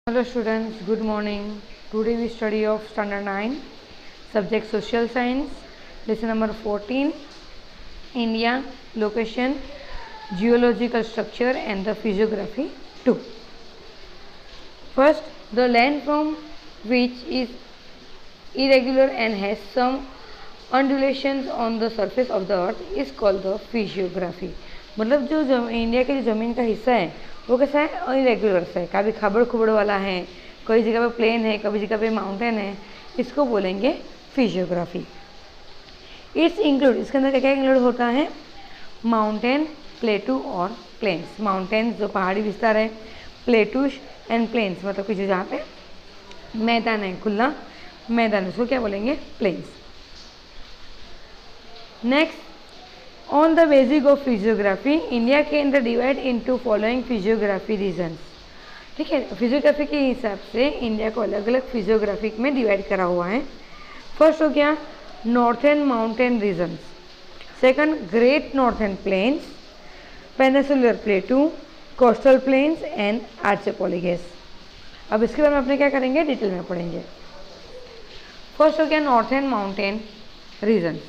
Hello students, good morning. Today we study of standard 9, subject social science, lesson number 14, India, location, geological structure and the physiography 2. First, the land from which is irregular and has some undulations on the surface of the earth is called the physiography. मतलब जो India के जो ज़मीन का हिस्सा है वो कैसा है, इरेगुलर है, कभी खबड़ खुबड़ वाला है, कई जगह पे प्लेन है, कभी जगह पे माउंटेन है, इसको बोलेंगे फिजियोग्राफी. इट्स इंक्लूड, इसके अंदर क्या क्या इंक्लूड होता है, माउंटेन, प्लेटू और प्लेन्स. माउंटेन्स जो पहाड़ी विस्तार है, प्लेटूश एंड प्लेन्स मतलब कि जो जहाँ पे मैदान है, खुला मैदान, उसको क्या बोलेंगे, plains. Next, on the basic of physiography, India can divide into following physiography regions. ठीक है, फिजियोग्राफी के हिसाब से इंडिया को अलग अलग फिजियोग्राफिक में डिवाइड करा हुआ है. फर्स्ट हो गया northern mountain regions, second great northern plains, peninsular plateau, coastal plains and archipelagos. अब इसके बारे में अपने क्या करेंगे, डिटेल में पढ़ेंगे. फर्स्ट हो गया northern mountain region.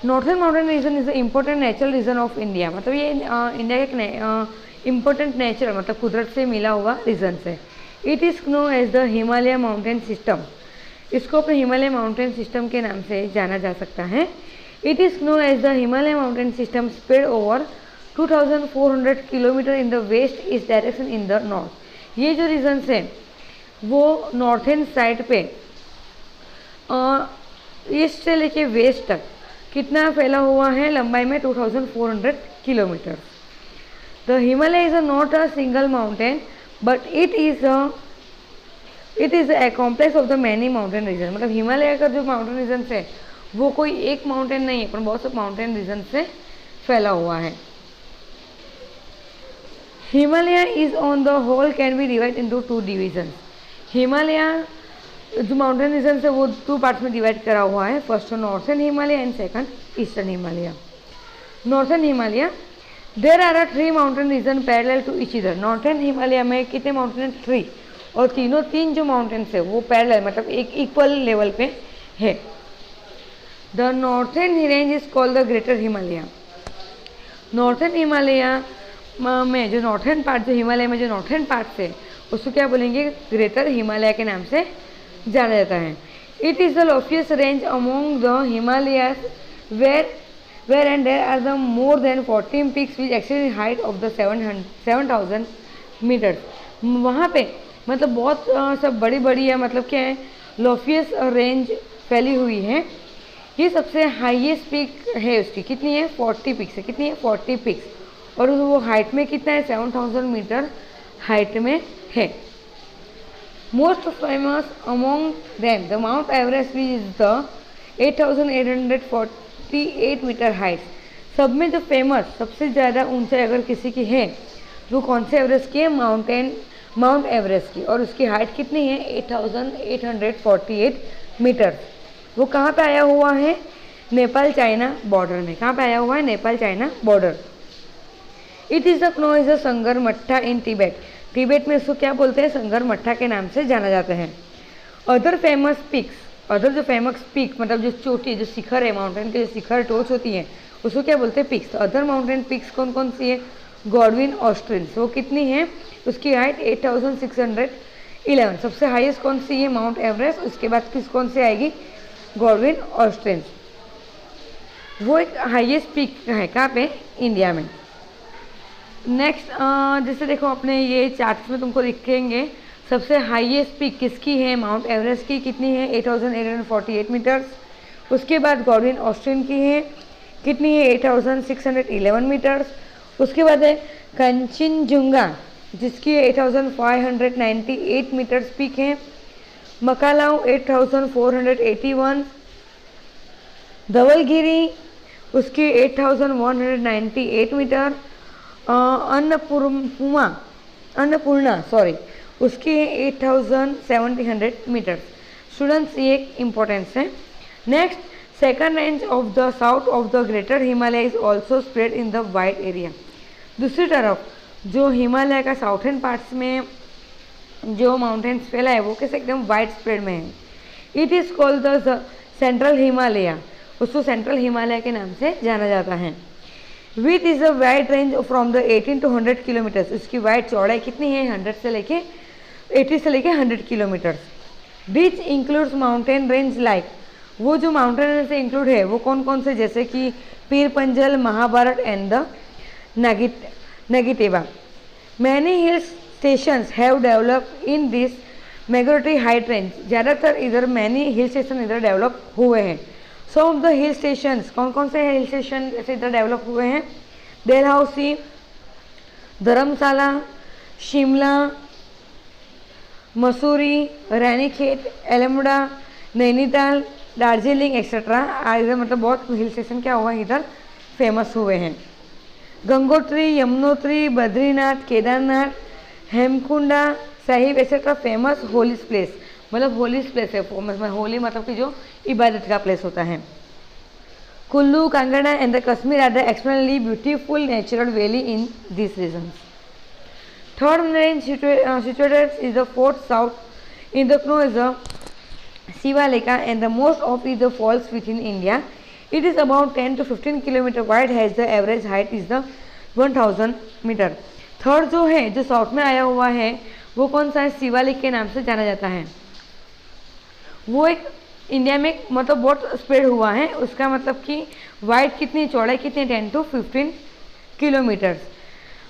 Northern mountain region is the important natural region of India. मतलब ये इंडिया का एक इम्पोर्टेंट नेचर मतलब कुदरत से मिला हुआ रीजन है. It is known as the Himalaya mountain system. इसको अपने हिमालय माउंटेन सिस्टम के नाम से जाना जा सकता है. It is known as the Himalaya mountain system spread over 2400 kilometre in the west east direction in the north. ये जो रीजन है वो नॉर्थर्न साइड पे ईस्ट से लेके वेस्ट तक कितना फैला हुआ है, लंबाई में 2400 kilometre. The Himalaya is not a single mountain but it is a complex of the many mountain region. मतलब हिमालय का जो माउंटेन रीजन है वो कोई एक माउंटेन नहीं है पर बहुत से माउंटेन रीजन से फैला हुआ है. Himalaya is on the whole can be divide into 2 division. Himalaya जो माउंटेन रीजन है वो 2 पार्ट्स में डिवाइड करा हुआ है. First northern Himalaya and second eastern Himalaya. Northern Himalaya there are 3 mountain region parallel to each other. Northern Himalaya में कितने माउंटेन, 3, और तीन जो माउंटेन्स है वो पैरेलल मतलब एक इक्वल लेवल पे है. The northern range is called the greater Himalaya. Northern Himalaya में जो नॉर्थर्न पार्ट, जो हिमालय में जो नॉर्थर्न पार्ट है उसको क्या बोलेंगे, ग्रेटर हिमालय के नाम से जाना जाता है. It is the loftiest range among the Himalayas where and there are the more than 14 peaks which exceed height of the 7000 metres. वहाँ पे मतलब बहुत सब बड़ी बड़ी है, मतलब क्या है, लॉफ्टिएस्ट रेंज फैली हुई है. ये सबसे हाईएस्ट पीक है उसकी, कितनी है, 40 पीक्स है. कितनी है, 40 पीक्स. और वो हाइट में कितना है, 7000 मीटर हाइट में है. Most famous among them, the Mount Everest is the 8848 metre height. सब में जो फेमस सबसे ज़्यादा ऊंचाई अगर किसी की है वो कौन से एवरेस्ट की है, माउंट एवरेस्ट की. और उसकी हाइट कितनी है, 8848 मीटर. वो कहाँ पे आया हुआ है, नेपाल चाइना बॉर्डर में. कहाँ पे आया हुआ है, Nepal China border. It is the known as the Sagarmatha in Tibet. Tibet में इसको क्या बोलते हैं, संगरमट्टा के नाम से जाना जाता है. अदर फेमस पिक्स, अदर जो फेमस पिक मतलब जो चोटी, जो शिखर है, माउंटेन के जो शिखर टोच होती है उसको क्या बोलते हैं, पिक्स. तो अदर माउंटेन पिक्स कौन कौन सी है, गॉडविन ऑस्ट्रिन. वो कितनी है, उसकी हाइट 8611. सबसे हाईएस्ट कौन सी है, माउंट एवरेस्ट. उसके बाद कौन सी आएगी, गॉडविन ऑस्ट्रिन. वो एक हाईएस्ट पिक है कहाँ पे, इंडिया में. नेक्स्ट जैसे देखो अपने ये चार्ट्स में तुमको दिखेंगे, सबसे हाईएस्ट पीक किसकी है, माउंट एवरेस्ट की. कितनी है, 8848 मीटर्स. उसके बाद गॉडविन ऑस्ट्रिन की है, कितनी है, 8611 मीटर्स. उसके बाद है कंचनजुंगा जिसकी 8598 मीटर्स पीक है. मकालाऊ 8481. धवलगिरी उसकी 8198 मीटर. अन्नपूर्णा उसकी 8700 मीटर. स्टूडेंट्स ये एक इम्पोर्टेंस है. Next, second range of the south of the greater Himalaya is also spread in the wide area. दूसरी तरफ जो हिमालय का साउथर्न पार्ट्स में जो माउंटेन्स फैला है वो कैसे एकदम वाइड स्प्रेड में है। It is called the central Himalaya, उसको सेंट्रल हिमालय के नाम से जाना जाता है। With is a wide range from the 18 to 100 kilometres, इसकी वाइड चौड़ाई कितनी है 100 से लेके 80 से लेके 100 किलोमीटर्स। बीच इंक्लूड्स माउंटेन रेंज लाइक, वो जो माउंटेन रेंज से इंक्लूड है वो कौन कौन से, जैसे कि Pir Panjal, Mahabharat and the Nagtibba. Many hill stations have develop in this majority height range, ज़्यादातर इधर मैनी हिल स्टेशन इधर डेवलप हुए हैं। Some of the hill stations, कौन कौन से हिल स्टेशन ऐसे इधर डेवलप हुए हैं, डलहौसी, धर्मशाला, शिमला, मसूरी, रानीखेत, एलमोड़ा, नैनीताल, दार्जिलिंग एक्सेट्रा। इधर मतलब बहुत हिल स्टेशन क्या हुआ इधर फेमस हुए हैं। Gangotri, Yamunotri, Badrinath, Kedarnath, Hemkund Sahib etcetera famous holy place, मतलब होली प्लेस है, होली मतलब कि जो इबादत का प्लेस होता है। Kullu, Kangra and the Kashmir are the extremely beautiful natural valley in this regions. Third range situated is the fourth south in the snow is the Shivaleka, and the most of it the falls within India. It is about 10 to 15 kilometer wide, has the average height is the 1000 meter. Third जो है जो south में आया हुआ है वो कौन सा है, शिवालिक के नाम से जाना जाता है। वो एक इंडिया में मतलब बहुत स्प्रेड हुआ है, उसका मतलब कि वाइड कितनी, चौड़ाई कितनी, 10 to 15 किलोमीटर्स,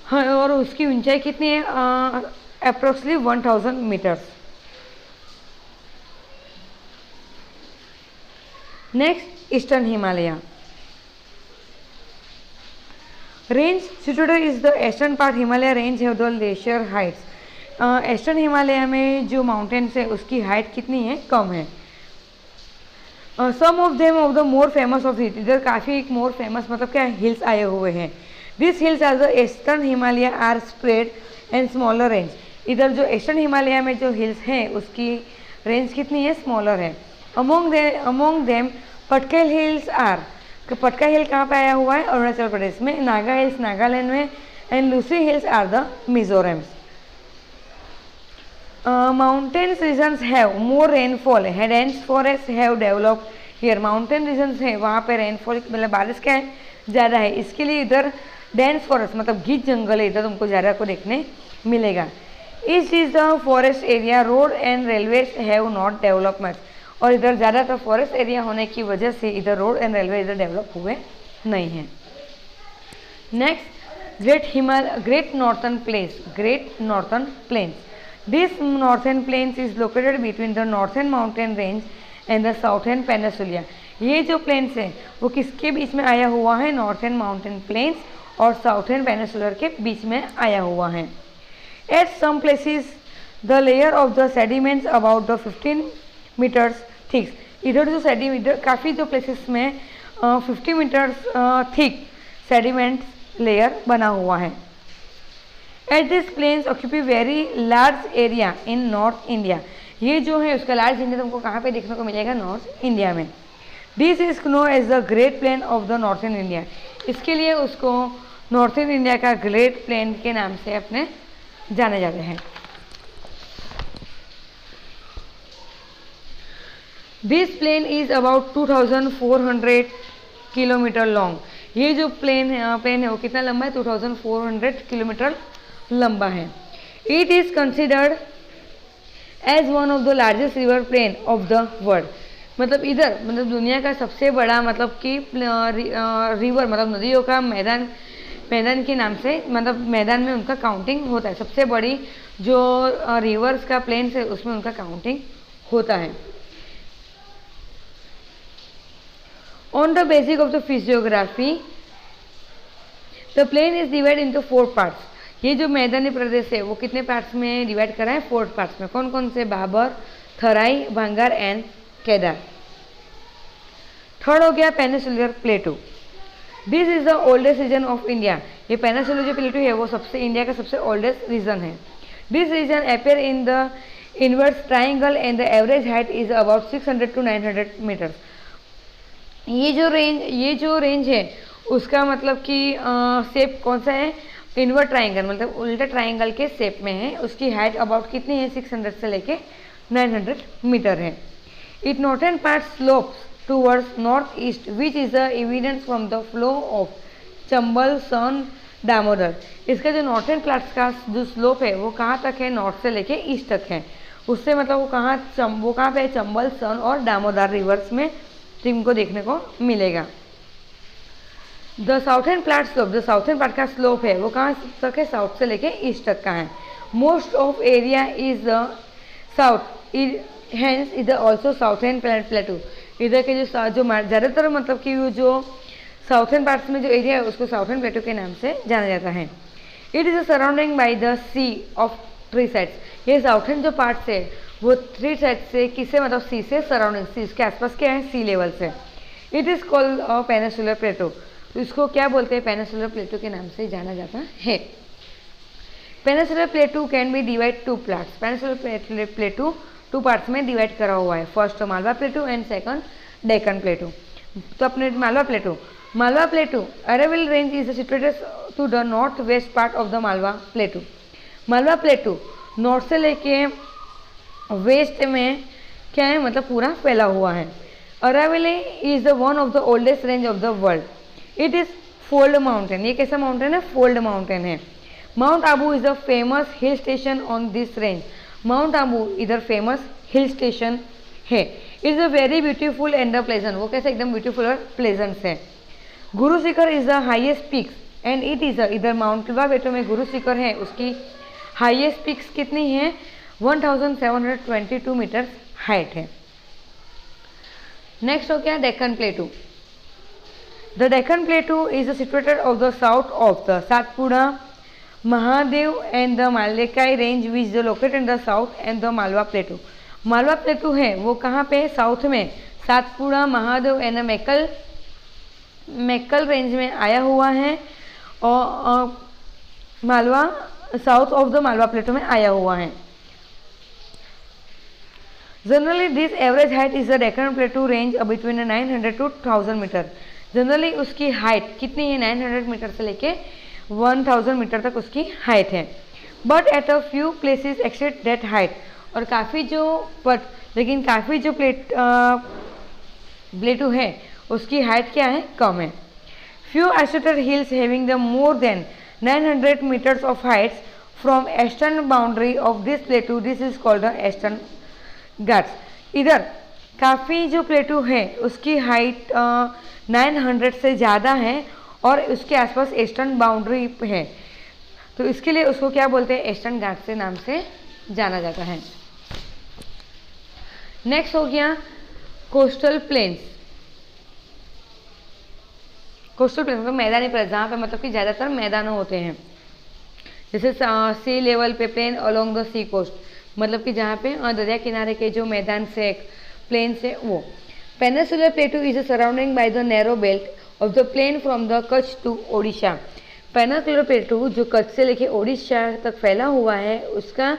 हाँ, और उसकी ऊंचाई कितनी है approximately 1000 metres. Next eastern Himalaya range situated is the eastern part Himalaya range है the glacier heights. Eastern Himalaya में जो माउंटेन्स है उसकी हाइट कितनी है, कम है। Some of them of the more famous of it, इधर काफ़ी मोर फेमस मतलब क्या हिल्स आए हुए हैं। This hills are the eastern Himalaya are spread and smaller range, इधर जो ईस्टर्न हिमालय में जो हिल्स हैं उसकी रेंज कितनी है, स्मॉलर है। अमोंग देम पटकेल हिल्स आर, पटका हिल कहाँ पे आया हुआ है, अरुणाचल प्रदेश में। नागा हिल्स नागालैंड में, and Lushai hills are the Mizoram. Mountains regions have more rainfall, dense forest have developed here. Mountain regions है वहाँ पे रेनफॉल मतलब बारिश क्या है ज़्यादा है, इसके लिए इधर डेंस फॉरेस्ट मतलब गीच जंगल है, इधर तुमको ज़्यादा को देखने मिलेगा। East is the forest area, road and railway have not development, और इधर ज़्यादातर फॉरेस्ट एरिया होने की वजह से इधर रोड एंड रेलवे इधर डेवलप हुए नहीं हैं। Next great northern plains. This northern plains is located between the northern mountain range and the southern peninsula. ये जो प्लेन्स है वो किसके बीच में आया हुआ है, नॉर्थर्न माउंटेन प्लेन्स और साउथर्न पेनिसुलर के बीच में आया हुआ है। At some places the layer of the sediments about the 15 metres thick, इधर जो सेडिमेंट इधर काफ़ी जो प्लेसेस में 50 मीटर्स थिक सेडिमेंट्स लेयर बना हुआ है। At this plains occupy very large area in north India, ये जो है उसका लार्ज एरिया तुमको कहाँ पे देखने को मिलेगा, नॉर्थ इंडिया में। This is known as the great plain of the northern India, इसके लिए उसको नॉर्थर्न इंडिया का ग्रेट प्लेन के नाम से अपने जाने जाते हैं। This plain is about 2400 kilometre long, ये जो प्लेन है वो कितना लंबा है, 2400 किलोमीटर लंबा है। It is considered as one of the largest river plain of the world, मतलब इधर मतलब दुनिया का सबसे बड़ा मतलब कि रिवर मतलब नदियों का मैदान के नाम से मतलब मैदान में उनका काउंटिंग होता है, सबसे बड़ी जो रिवर्स का प्लेन्स है उसमें उनका काउंटिंग होता है। On the basis of the physiography the plain is divide into 4 parts, ये जो मैदानी प्रदेश है वो कितने पार्ट्स में डिवाइड करा है, 4 पार्ट्स में। कौन कौन से, भाबर, थराई, भांगार एंड केदार। थर्ड हो गया peninsular plateau, this is the oldest region of India, ये पेनिसुलर जो प्लेटू है वो सबसे इंडिया का सबसे ओल्डेस्ट रीजन है। This region appear in the inverse triangle and the average height is about 600 to 900 metres. ये जो रेंज है उसका मतलब कि शेप कौन सा है, इनवर्ट ट्राइंगल मतलब उल्टा ट्राइंगल के शेप में है। उसकी हाइट अबाउट कितनी है 600 से लेके 900 मीटर है। It northern part slopes towards north east which is the evidence from the flow of Chambal Son Damodar. इसका जो नॉर्थन पार्ट का जो स्लोप है वो कहाँ तक है, नॉर्थ से लेके ईस्ट तक है। उससे मतलब वो कहाँ पे है, चंबल सन और दामोदर रिवर्स में तुमको देखने को मिलेगा। द साउथर्न पार्ट स्लोप, जो साउथर्न पार्ट का स्लोप है वो कहाँ तक है, साउथ से लेके ईस्ट तक का है। Most of area is the south hence इधर ऑल्सो साउथर्न प्लेटू। इधर के जो ज़्यादातर मतलब कि वो जो साउथर्न पार्ट्स में जो एरिया है उसको साउथर्न प्लेटू के नाम से जाना जाता है। It is surrounding by the sea of 3 sides. ये साउथर्न जो पार्ट्स है वो 3 साइड से किससे मतलब सी से सराउंडिंग, सी इसके आसपास क्या है, सी लेवल से। It is called a peninsular प्लेटू। तो इसको क्या बोलते हैं, पेनिनसुलर प्लेटू के नाम से जाना जाता है। Peninsular plateau can be divide 2 parts. Peninsular plateau 2 parts में डिवाइड करा हुआ है। First Malwa plateau and second Deccan plateau. तो अपने मालवा प्लेटू अरेबियल range is situated to the north west part of the Malwa plateau. Malwa plateau north से लेके वेस्ट में क्या है मतलब पूरा फैला हुआ है। Aravalli is the one of the oldest range of the world. It is fold mountain. ये कैसा माउंटेन है, फोल्ड माउंटेन है। Mount Abu is the famous hill station on this range. Mount Abu इधर फेमस हिल स्टेशन है। It is a very beautiful and the pleasant. वो कैसे एकदम beautiful और प्लेजेंट है। Guru Shikhar is the highest peaks and it is इधर mount प्लेटू में गुरु शिखर है, उसकी हाईएस्ट पिक्स कितनी है 1722 मीटर हाइट है। नेक्स्ट हो गया Deccan plateau. The Deccan plateau is situated of the south of the Satpura Mahadev and the मालेकाई range which the located in the south and the Malwa plateau. Malwa plateau है वो कहाँ पे, साउथ में सातपुड़ा महादेव एंड मैकल रेंज में आया हुआ है और Malwa south of the Malwa plateau में आया हुआ है। Generally this average height is the Deccan plateau range between 900 to 1000 metre. Generally उसकी हाइट कितनी है 900 मीटर से लेके 1000 मीटर तक उसकी हाइट है। But at a few places accessed that height. और काफ़ी जो प्लेटू है उसकी हाइट क्या है, कम है। Few isolated hills having the more than 900 metres of heights from eastern boundary of this plateau, this is called the Eastern Ghats. इधर काफ़ी जो प्लेटू है उसकी हाइट 900 से ज़्यादा है और उसके आसपास ईस्टर्न बाउंड्री है, तो इसके लिए उसको क्या बोलते हैं, ईस्टर्न घाट से नाम से जाना जाता है। नेक्स्ट हो गया कोस्टल प्लेन्स। कोस्टल प्लेन्स मतलब मैदानी प्रदेश, जहाँ पे मतलब कि ज़्यादातर मैदान होते हैं। जैसे सी लेवल पे plain along the sea coast, मतलब कि जहाँ पे दरिया किनारे के जो मैदान से प्लेन से वो। Peninsular plateau is surrounding by the narrow belt of the plain from the Kutch to Odisha. Peninsular plateau जो कच्छ से लेके ओडिशा तक फैला हुआ है उसका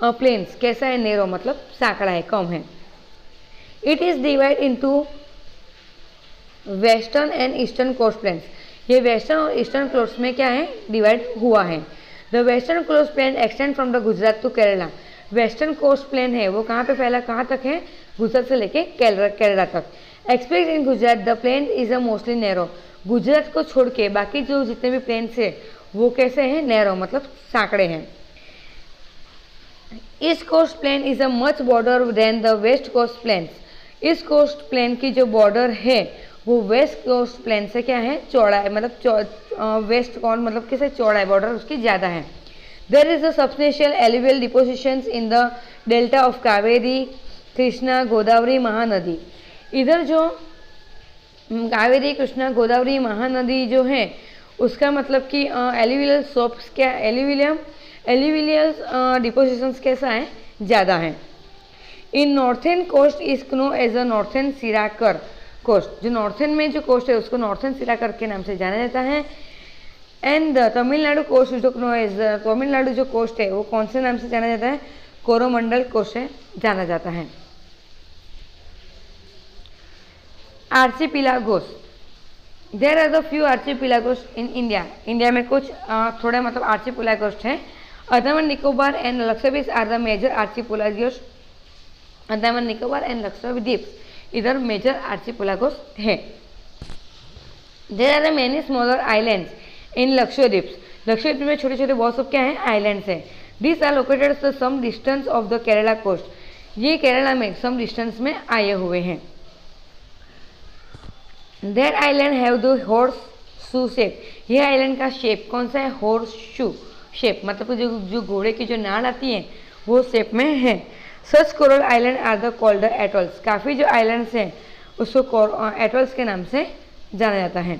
प्लेन्स कैसा है, नैरो मतलब सांकड़ा है, कम है। It is divide into western and eastern coast plains. ये वेस्टर्न और ईस्टर्न कोस्ट में क्या है, डिवाइड हुआ है। The western coast plain extend from the Gujarat to Kerala. Western coast plain है वो कहाँ पे फैला, कहाँ तक है, गुजरात से लेके केरला तक। Expect in Gujarat the plain is a mostly narrow. Gujarat को छोड़ के बाकी जो जितने भी प्लेन है वो कैसे हैं, नैरो मतलब सांकड़े हैं। East coast plain is a much border than the west coast plains. East coast plain की जो बॉर्डर है वो वेस्ट कोस्ट प्लेन से क्या है, चौड़ा है, मतलब वेस्ट कौन मतलब कैसे चौड़ा है, बॉर्डर उसकी ज़्यादा है। There is a substantial alluvial depositions in the delta of Kaveri Krishna Godavari Mahanadi. इधर जो कावेरी कृष्णा गोदावरी महानदी जो है उसका मतलब कि एलुवियल सोप्स क्या, एलुवियल डिपोजिशंस कैसा है, ज़्यादा है। In northern coast is known as a northern Circar coast. जो नॉर्थन में जो कोस्ट है उसको नॉर्थन सिराकर के नाम से जाना जाता है। एंड तमिलनाडु कोस्ट जो नो एज तमिलनाडु जो कोस्ट है वो कौन से नाम से जाना जाता है, कोरोमंडल कोस्ट से जाना जाता है। Archipelagos. There are the few archipelagos in India. India में कुछ थोड़े मतलब आर्चिपिलागोस हैं। Andaman Nicobar and Lakshadweep are the major archipelagos. Andaman Nicobar and Lakshadweep इधर मेजर आर्चिपिलागोस है। There are the many smaller islands in Lakshadweep. Lakshadweep में छोटे छोटे बहुत सब क्या हैं, आइलैंड्स हैं। This are located some distance of the Kerala coast. ये केरला में सम डिस्टेंस में आए हुए हैं। There island have the horseshoe shape. ये आइलैंड का शेप कौन सा है, हॉर्स शू शेप, मतलब जो घोड़े की जो नाड़ आती है वो शेप में है। Such coral island are the called atolls. काफ़ी जो आइलैंड्स हैं उसको एटॉल्स के नाम से जाना जाता है।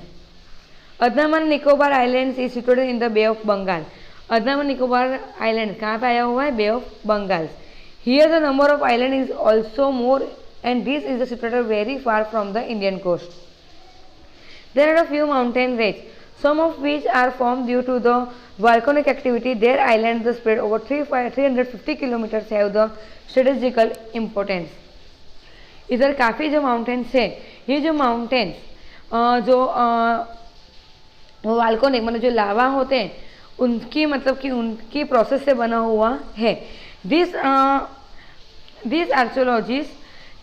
Andaman Nicobar islands is situated in the bay of Bengal. Andaman Nicobar island कहाँ पे आया हुआ है, bay of Bengal. Here the number of island is also more and this is the situated very far from the Indian coast. There are a few mountain ranges, some of which are formed due to the volcanic activity. Their islands spread over 350 kilometers have the strategical importance. इधर काफ़ी जो mountains है, ये जो mountains जो volcanic मतलब जो लावा होते हैं उनकी मतलब कि उनकी प्रोसेस से बना हुआ है। This archipelagos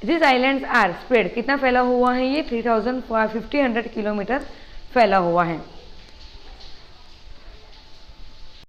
this islands are spread कितना फैला हुआ है, ये 1500 किलोमीटर फैला हुआ है।